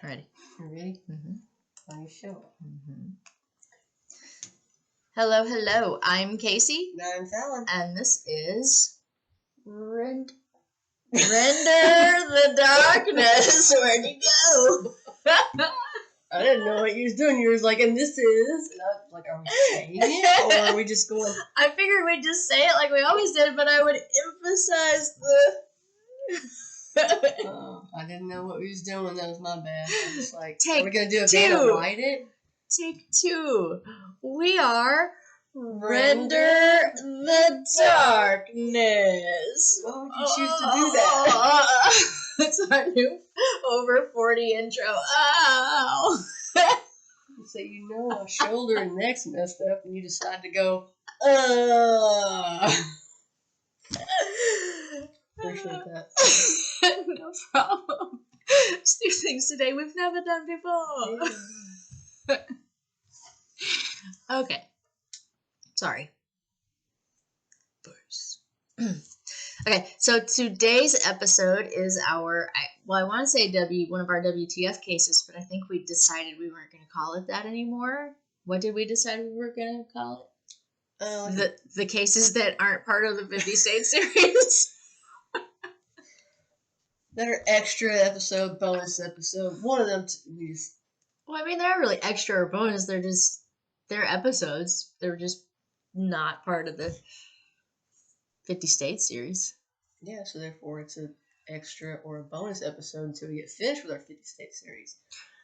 Ready. You ready? Mm-hmm. On your show. Mm-hmm. Hello, hello. I'm Casey. And I'm Fallon. And this is Render the Darkness. Where'd you go? I didn't know what you was doing. You was like, and this is... And I was like, are we saying it? Or are we just going... I figured we'd just say it like we always did, but I would emphasize the... I didn't know what we was doing. That was my bad. I was like, Take are we going to do a two. band to light it? Take two. We are Render the Darkness. Why would you choose to do that? It's our new over 40 intro. Oh. So you know my shoulder and neck's messed up and you decide to go, Appreciate that. No problem. Let's do things today we've never done before. Yeah. Okay. Sorry. First. Okay, so today's episode is our, I want to say one of our WTF cases, but I think we decided we weren't going to call it that anymore. What did we decide we were going to call it? The cases that aren't part of the 50 State series. That are extra episode, bonus episode. One of them, we just... Well, I mean, they're not really extra or bonus. They're episodes. They're just not part of the 50 States series. Yeah, so therefore it's an extra or a bonus episode until we get finished with our 50 State series.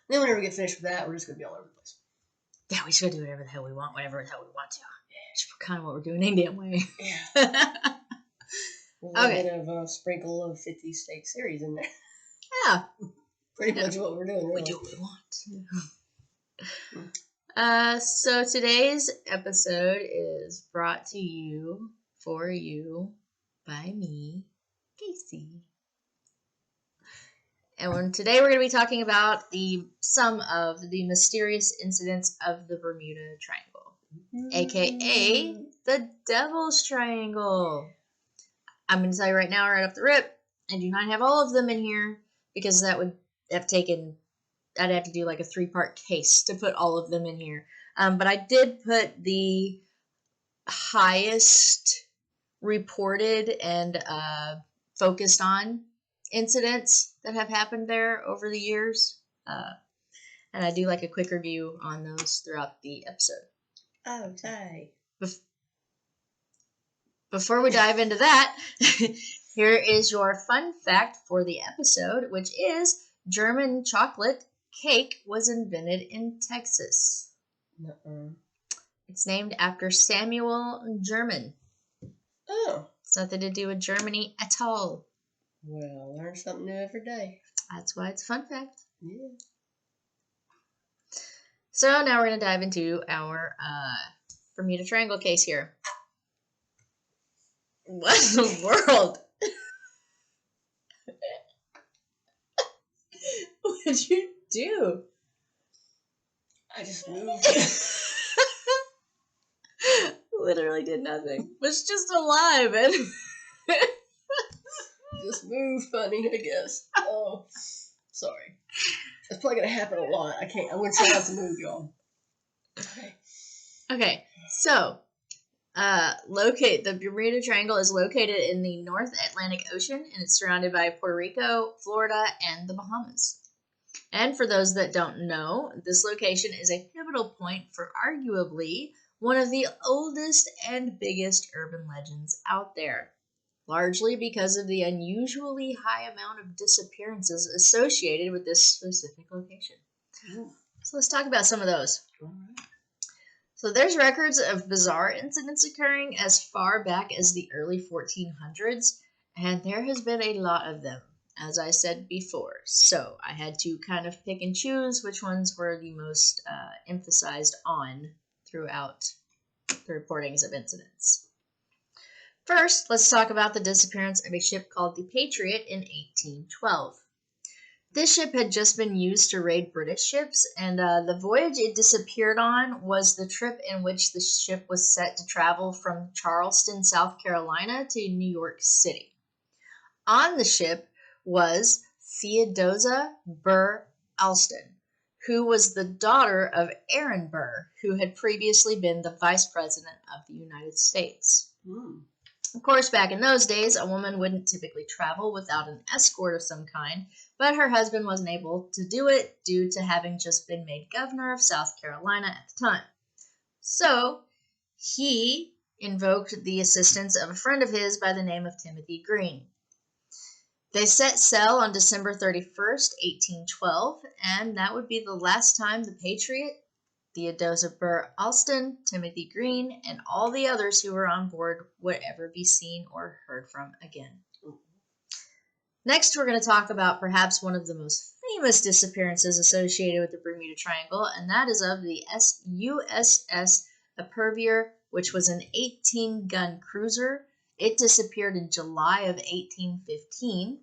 And then whenever we get finished with that, we're just going to be all over the place. Yeah, we should do whatever the hell we want, whenever the hell we want to. Yeah, it's kind of what we're doing any damn way. Yeah. A little Okay. bit of a sprinkle of 50 State series in there. Yeah. Pretty much what we're doing, really. We do what we want. So today's episode is brought to you, for you, by me, Casey. And today we're going to be talking about some of the mysterious incidents of the Bermuda Triangle, aka the Devil's Triangle. I'm going to tell you right now, right off the rip, I do not have all of them in here because that would have taken, I'd have to do like a 3-part case to put all of them in here. But I did put the highest reported and focused on incidents that have happened there over the years. And I do like a quick review on those throughout the episode. Okay. Before we dive into that, here is your fun fact for the episode, which is German chocolate cake was invented in Texas. It's named after Samuel German. Oh. It's nothing to do with Germany at all. Well, learn something new every day. That's why it's a fun fact. Yeah. So now we're going to dive into our Bermuda Triangle case here. What in the world? What did you do? I just moved. Literally did nothing. Was just alive and just moved funny, I guess. Oh, sorry. That's probably gonna happen a lot. I'm gonna try not to move, y'all. Okay, so the Bermuda Triangle is located in the North Atlantic Ocean, and it's surrounded by Puerto Rico, Florida, and the Bahamas. And for those that don't know, this location is a pivotal point for arguably one of the oldest and biggest urban legends out there, largely because of the unusually high amount of disappearances associated with this specific location. Ooh. So let's talk about some of those. All right. So there's records of bizarre incidents occurring as far back as the early 1400s, and there has been a lot of them, as I said before. So I had to kind of pick and choose which ones were the most emphasized on throughout the reportings of incidents. First, let's talk about the disappearance of a ship called the Patriot in 1812. This ship had just been used to raid British ships, and the voyage it disappeared on was the trip in which the ship was set to travel from Charleston, South Carolina to New York City. On the ship was Theodosia Burr Alston, who was the daughter of Aaron Burr, who had previously been the Vice President of the United States. Hmm. Of course, back in those days, a woman wouldn't typically travel without an escort of some kind, but her husband wasn't able to do it due to having just been made governor of South Carolina at the time. So, he invoked the assistance of a friend of his by the name of Timothy Green. They set sail on December 31st, 1812, and that would be the last time the Patriot, Theodosia Burr Alston, Timothy Green, and all the others who were on board would ever be seen or heard from again. Next, we're going to talk about perhaps one of the most famous disappearances associated with the Bermuda Triangle, and that is of the USS Epervier, which was an 18-gun cruiser. It disappeared in July of 1815.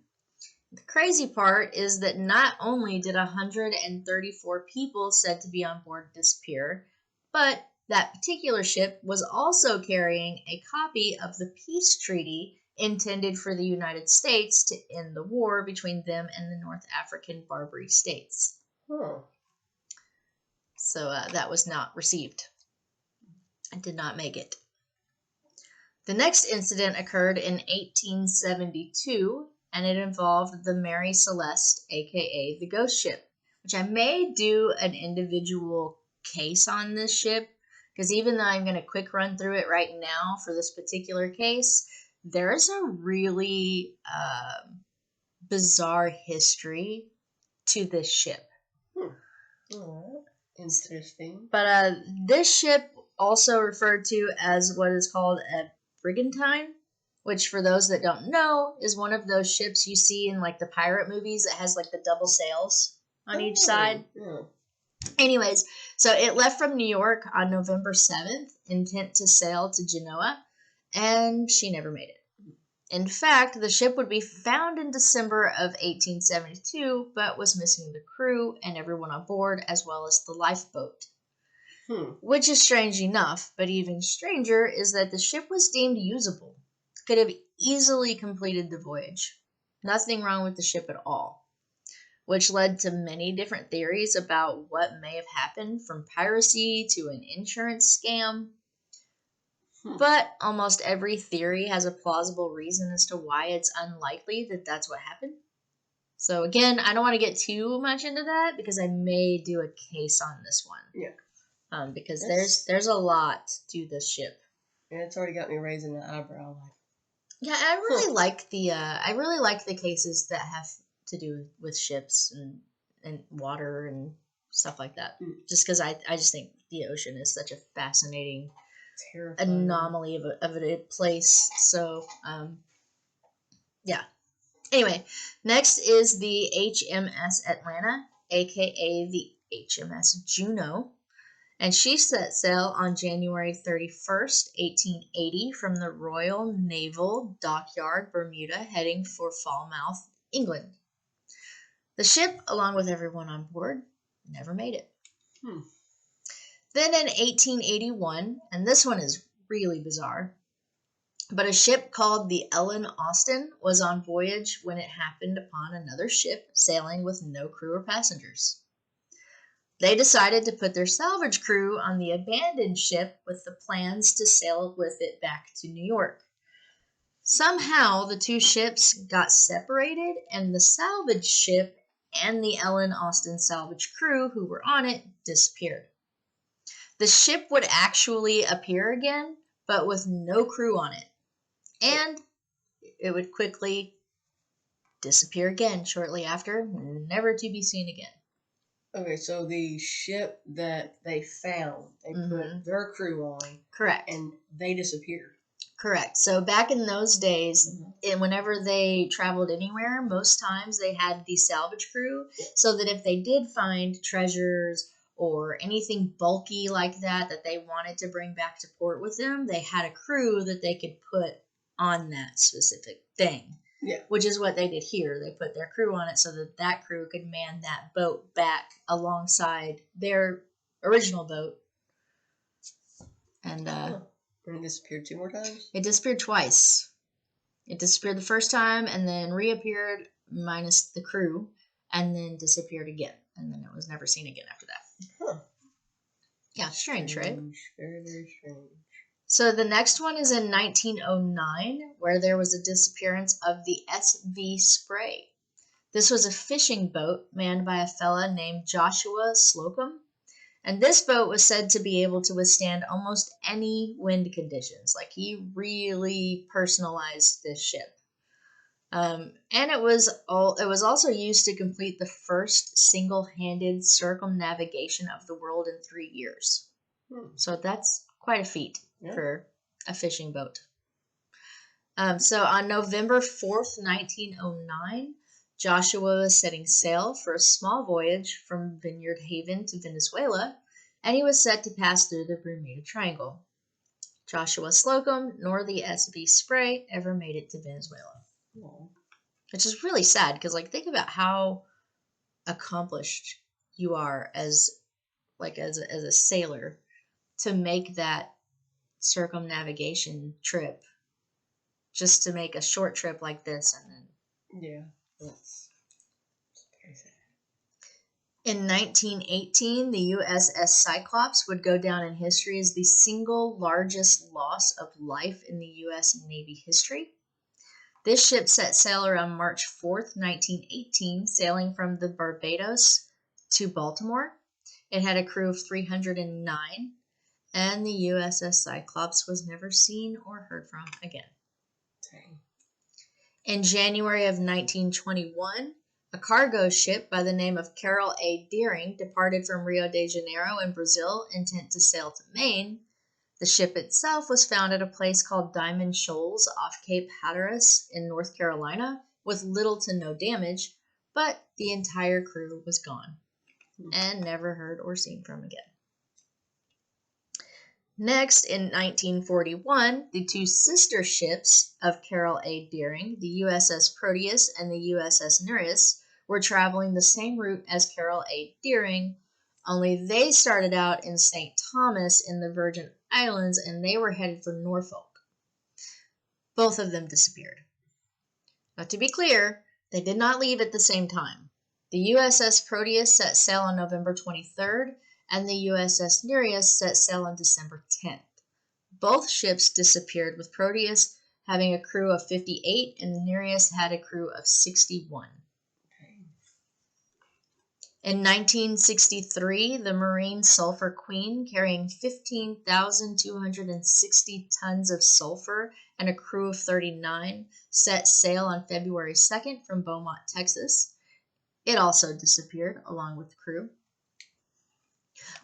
The crazy part is that not only did 134 people said to be on board disappear, but that particular ship was also carrying a copy of the peace treaty intended for the United States to end the war between them and the North African Barbary states. Huh. So that was not received. It did not make it. The next incident occurred in 1872, and it involved the Mary Celeste, aka the ghost ship, which I may do an individual case on this ship, because even though I'm going to quick run through it right now for this particular case, there is a really bizarre history to this ship. All right. Interesting. But this ship also referred to as what is called a brigantine, which for those that don't know is one of those ships you see in like the pirate movies that has like the double sails on each side. Yeah. Anyways, so it left from New York on November 7th, intent to sail to Genoa, and she never made it. In fact, the ship would be found in December of 1872, but was missing the crew and everyone on board, as well as the lifeboat. Which is strange enough, but even stranger is that the ship was deemed usable. Could have easily completed the voyage. Nothing wrong with the ship at all. Which led to many different theories about what may have happened, from piracy to an insurance scam. But almost every theory has a plausible reason as to why it's unlikely that that's what happened. So again, I don't want to get too much into that because I may do a case on this one. Yeah. Because there's a lot to this ship. Yeah, it's already got me raising an eyebrow. Yeah, I really like the cases that have to do with ships and water and stuff like that. Just because I just think the ocean is such a fascinating anomaly of a place. So yeah. Anyway, next is the HMS Atlanta, aka the HMS Juno. And she set sail on January 31st, 1880, from the Royal Naval Dockyard, Bermuda, heading for Falmouth, England. The ship, along with everyone on board, never made it. Then in 1881, and this one is really bizarre, but a ship called the Ellen Austin was on voyage when it happened upon another ship sailing with no crew or passengers. They decided to put their salvage crew on the abandoned ship with the plans to sail with it back to New York. Somehow, the two ships got separated, and the salvage ship and the Ellen Austin salvage crew who were on it disappeared. The ship would actually appear again, but with no crew on it. And it would quickly disappear again shortly after, never to be seen again. Okay, so the ship that they found, they put their crew on. Correct. And they disappeared. Correct. So back in those days, whenever they traveled anywhere, most times they had the salvage crew, so that if they did find treasures or anything bulky like that that they wanted to bring back to port with them, they had a crew that they could put on that specific thing. Yeah. Which is what they did here. They put their crew on it so that that crew could man that boat back alongside their original boat. And it disappeared 2 more times? It disappeared twice. It disappeared the first time and then reappeared minus the crew and then disappeared again. and then it was never seen again after that. Huh. Yeah, strange, right? Very, very strange. So the next one is in 1909, where there was a disappearance of the SV Spray. This was a fishing boat manned by a fella named Joshua Slocum. And this boat was said to be able to withstand almost any wind conditions. Like, he really personalized this ship. And it was also used to complete the first single-handed circumnavigation of the world in 3 years. So that's quite a feat for a fishing boat. So on November 4th, 1909, Joshua was setting sail for a small voyage from Vineyard Haven to Venezuela, and he was set to pass through the Bermuda Triangle. Joshua Slocum nor the SV Spray ever made it to Venezuela. Aww. Which is really sad, because, like, think about how accomplished you are as a sailor to make that circumnavigation trip, just to make a short trip like this, and then that's very sad. In 1918, the USS Cyclops would go down in history as the single largest loss of life in the U.S. Navy history. This ship set sail around March 4th, 1918, sailing from the Barbados to Baltimore. It had a crew of 309, and the USS Cyclops was never seen or heard from again. Dang. In January of 1921, a cargo ship by the name of Carol A. Deering departed from Rio de Janeiro in Brazil, intent to sail to Maine. The ship itself was found at a place called Diamond Shoals off Cape Hatteras in North Carolina with little to no damage, but the entire crew was gone and never heard or seen from again. Next, in 1941, the two sister ships of Carol A. Deering, the USS Proteus and the USS Nereus, were traveling the same route as Carol A. Deering, only they started out in St. Thomas in the Virgin Islands, and they were headed for Norfolk. Both of them disappeared. Now, to be clear, they did not leave at the same time. The USS Proteus set sail on November 23rd, and the USS Nereus set sail on December 10th. Both ships disappeared, with Proteus having a crew of 58 and the Nereus had a crew of 61. In 1963, the Marine Sulphur Queen, carrying 15,260 tons of sulfur and a crew of 39, set sail on February 2nd from Beaumont, Texas. It also disappeared along with the crew.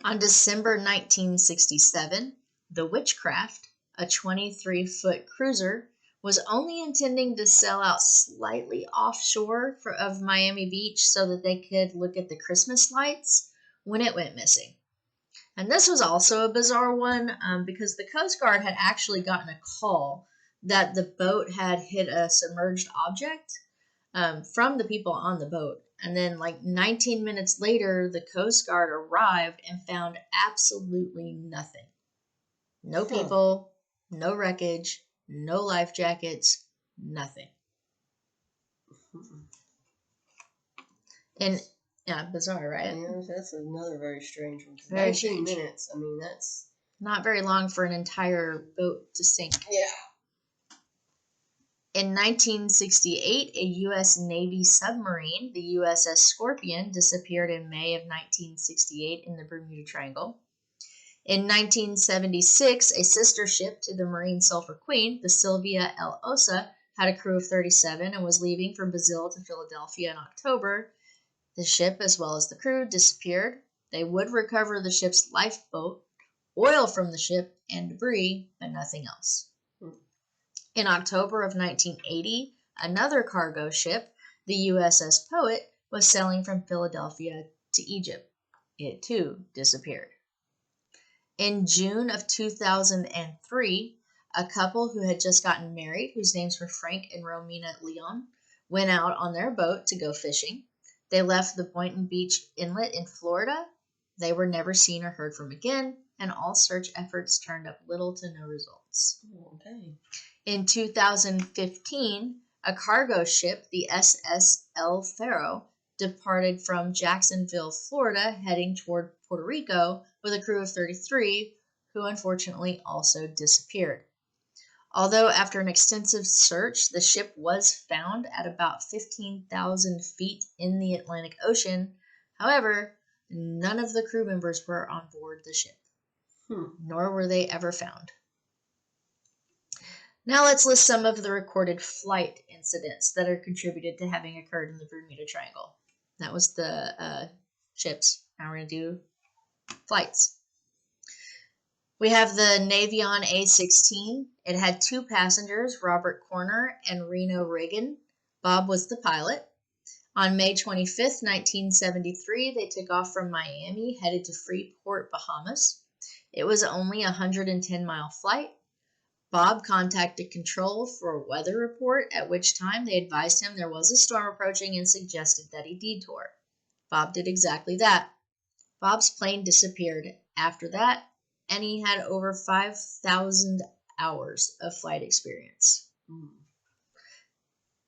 On December 1967, the Witchcraft, a 23-foot cruiser, was only intending to sail out slightly offshore of Miami Beach so that they could look at the Christmas lights when it went missing. And this was also a bizarre one because the Coast Guard had actually gotten a call that the boat had hit a submerged object from the people on the boat. And then, like 19 minutes later, the Coast Guard arrived and found absolutely nothing. No people, no wreckage, no life jackets, nothing. And yeah, bizarre, right? Yeah, that's another very strange one. Very 19 strange. minutes. I mean, that's not very long for an entire boat to sink. Yeah. In 1968, a U.S. Navy submarine, the USS Scorpion, disappeared in May of 1968 in the Bermuda Triangle. In 1976, a sister ship to the Marine Sulphur Queen, the Sylvia L. Osa, had a crew of 37 and was leaving from Brazil to Philadelphia in October. The ship, as well as the crew, disappeared. They would recover the ship's lifeboat, oil from the ship, and debris, but nothing else. In October of 1980, another cargo ship, the USS Poet, was sailing from Philadelphia to Egypt. It, too, disappeared. In June of 2003, a couple who had just gotten married, whose names were Frank and Romina Leon, went out on their boat to go fishing. They left the Boynton Beach Inlet in Florida. They were never seen or heard from again, and all search efforts turned up little to no results. Okay. In 2015, a cargo ship, the SS El Faro, departed from Jacksonville, Florida, heading toward Puerto Rico with a crew of 33, who unfortunately also disappeared. Although after an extensive search, the ship was found at about 15,000 feet in the Atlantic Ocean, however, none of the crew members were on board the ship, nor were they ever found. Now let's list some of the recorded flight incidents that are contributed to having occurred in the Bermuda Triangle. That was the ships. Now we're going to do flights. We have the Navion A-16. It had 2 passengers, Robert Corner and Reno Reagan. Bob was the pilot. On May 25th, 1973, they took off from Miami, headed to Freeport, Bahamas. It was only a 110-mile flight. Bob contacted control for a weather report, at which time they advised him there was a storm approaching and suggested that he detour. Bob did exactly that. Bob's plane disappeared after that, and he had over 5,000 hours of flight experience.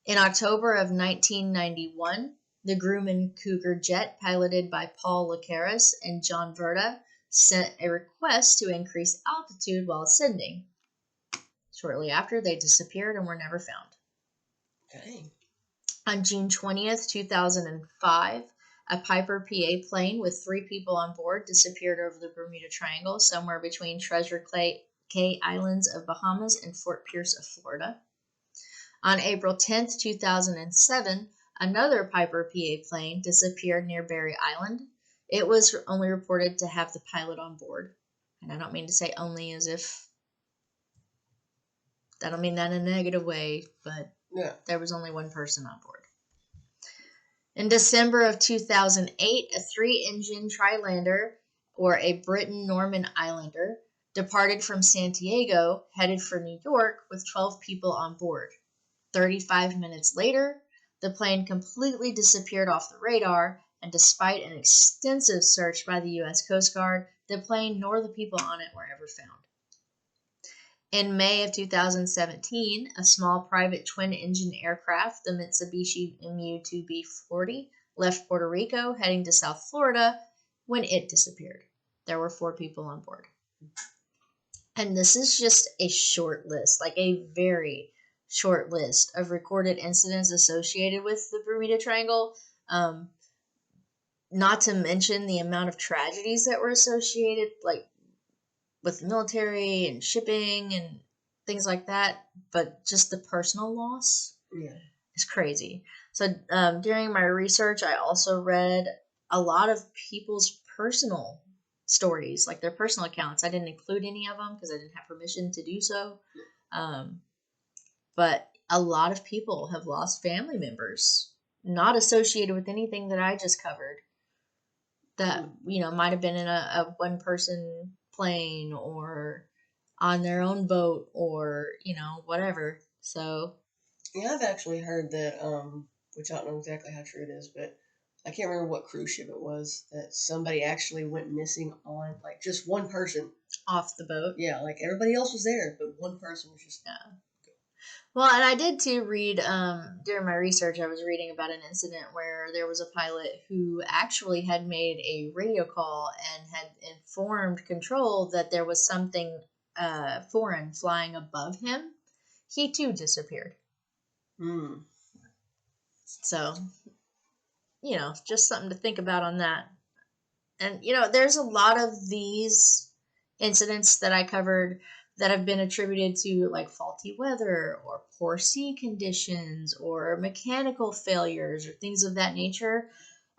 In October of 1991, the Grumman Cougar jet, piloted by Paul Lacaris and John Verda, sent a request to increase altitude while ascending. Shortly after, they disappeared and were never found. Dang. On June 20th, 2005, a Piper PA plane with 3 people on board disappeared over the Bermuda Triangle, somewhere between Treasure Cay Islands of Bahamas and Fort Pierce of Florida. On April 10th, 2007, another Piper PA plane disappeared near Berry Island. It was only reported to have the pilot on board. And I don't mean to say only as if, I don't mean that in a negative way, but there was only 1 person on board. In December of 2008, a 3-engine Trilander, or a Britain-Norman Islander, departed from Santiago, headed for New York with 12 people on board. 35 minutes later, the plane completely disappeared off the radar, and despite an extensive search by the U.S. Coast Guard, the plane nor the people on it were ever found. In May of 2017, a small private twin-engine aircraft, the Mitsubishi MU-2B40, left Puerto Rico, heading to South Florida, when it disappeared. There were 4 people on board. And this is just a short list, like a very short list of recorded incidents associated with the Bermuda Triangle. Not to mention the amount of tragedies that were associated, like with military and shipping and things like that. But just the personal loss is crazy. So during my research, I also read a lot of people's personal stories, like their personal accounts. I didn't include any of them because I didn't have permission to do so. But a lot of people have lost family members not associated with anything that I just covered, that might have been in a 1-person plane or on their own boat or whatever. So I've actually heard that, which I don't know exactly how true it is, but I can't remember what cruise ship it was, that somebody actually went missing on, like, just 1 person off the boat. Yeah, like everybody else was there, but 1 person was just Well, and I did too read, during my research, I was reading about an incident where there was a pilot who actually had made a radio call and had informed control that there was something foreign flying above him. He too disappeared. So, just something to think about on that. And, there's a lot of these incidents that I covered that have been attributed to like faulty weather or poor sea conditions or mechanical failures or things of that nature.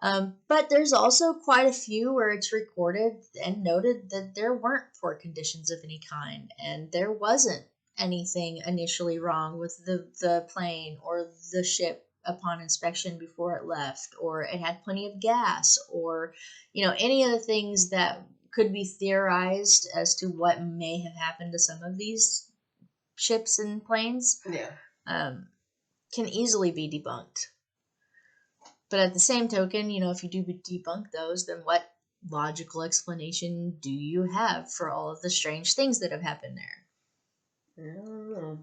But there's also quite a few where it's recorded and noted that there weren't poor conditions of any kind, and there wasn't anything initially wrong with the plane or the ship upon inspection before it left, or it had plenty of gas, or any of the things that could be theorized as to what may have happened to some of these ships and planes can easily be debunked. But at the same token, if you do debunk those, then what logical explanation do you have for all of the strange things that have happened there? I don't know.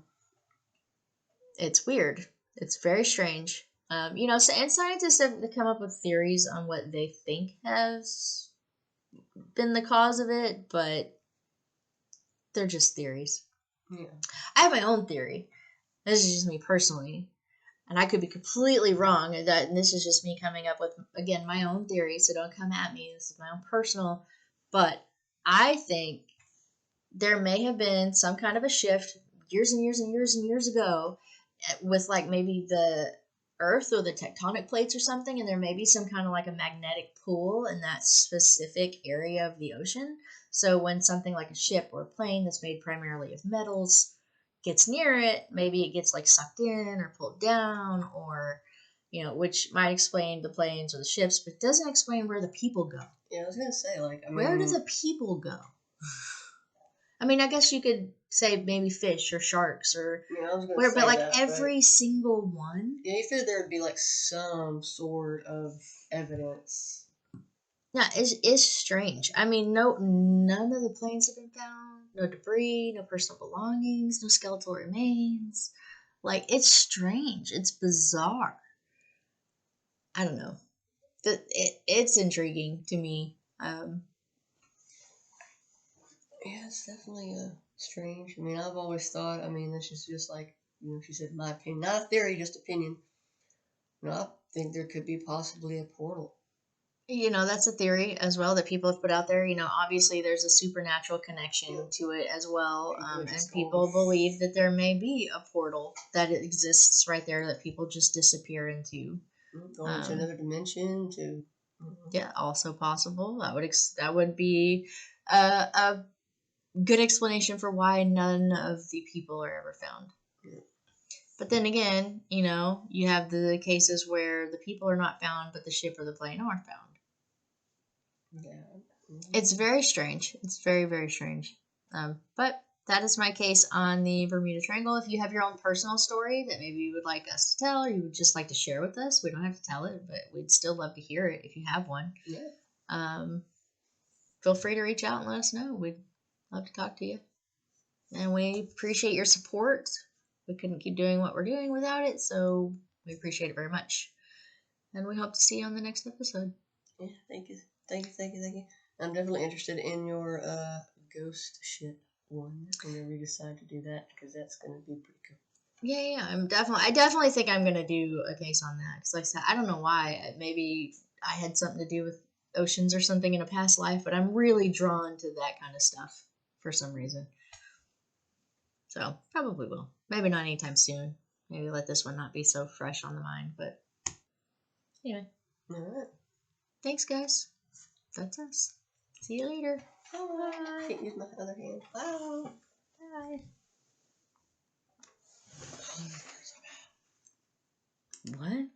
It's weird. It's very strange. And scientists have come up with theories on what they think has been the cause of it, but they're just theories. Yeah. I have my own theory. This is just me personally, and I could be completely wrong. And this is just me coming up with, again, my own theory. So don't come at me. This is my own personal. But I think there may have been some kind of a shift years and years and years and years ago with like maybe the earth or the tectonic plates or something, and there may be some kind of like a magnetic pull in that specific area of the ocean. So when something like a ship or a plane that's made primarily of metals gets near it, maybe it gets like sucked in or pulled down, or which might explain the planes or the ships, but doesn't explain where the people go. Yeah, I was gonna say, like, Where do the people go? I mean, I guess you could say maybe fish or sharks or yeah, I was gonna where, say but like that, every single one. yeah, you figured there would be like some sort of evidence. Yeah, it's strange. I mean, none of the planes have been found. No debris, no personal belongings, no skeletal remains. Like, it's strange. It's bizarre. I don't know. It's intriguing to me. Yeah, it's definitely strange. I mean, I've always thought. I mean, this is just like she said, my opinion, not a theory, just opinion. I think there could be possibly a portal. That's a theory as well that people have put out there. Obviously there's a supernatural connection Yeah. to it as well. And Going, people believe that there may be a portal that exists right there that people just disappear into. going to another dimension to. Yeah, also possible. That would be a good explanation for why none of the people are ever found. Yeah. But then again, you have the cases where the people are not found, but the ship or the plane are found. Yeah. It's very strange. It's very, very strange. But that is my case on the Bermuda Triangle. If you have your own personal story that maybe you would like us to tell or you would just like to share with us, we don't have to tell it, but we'd still love to hear it if you have one. Yeah. Um, feel free to reach out and let us know. We'd love to talk to you. And we appreciate your support. We couldn't keep doing what we're doing without it, so we appreciate it very much. And we hope to see you on the next episode. Yeah. Thank you. Thank you. Thank you. Thank you. I'm definitely interested in your ghost ship one whenever you decide to do that, because that's gonna be pretty cool. Yeah, I definitely think I'm gonna do a case on that because, like I said, I don't know why. Maybe I had something to do with oceans or something in a past life, but I'm really drawn to that kind of stuff for some reason. So probably will. Maybe not anytime soon. Maybe let this one not be so fresh on the mind. But anyway, All right. thanks, guys. That's us. See you later. Bye. I can't use my other hand. Bye. Bye. What?